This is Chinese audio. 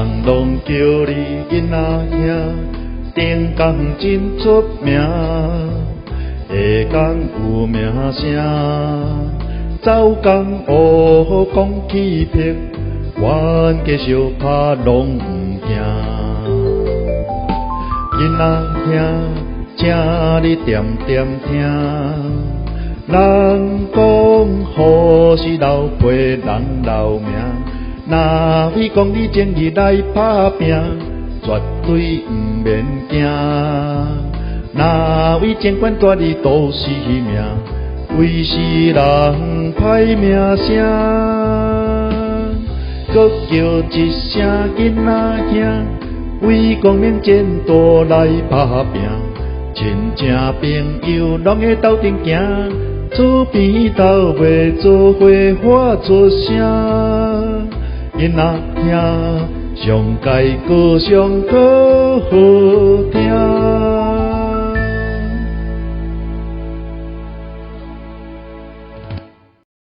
人拢叫你囡仔兄，顶工真出名，下工有名声。走工学讲气魄，冤家相拍拢毋惊。囡仔兄，请你点点听，人讲好是老辈人留名。若非讲你正义来打拼，绝对毋免惊。若为情关带你赌性命，为世人歹名声。搁叫一声囡仔兄，为光明前途来打拼。亲情朋友拢会斗阵行，厝边斗袂做伙喊出声。囡仔兄，上界歌声可好听。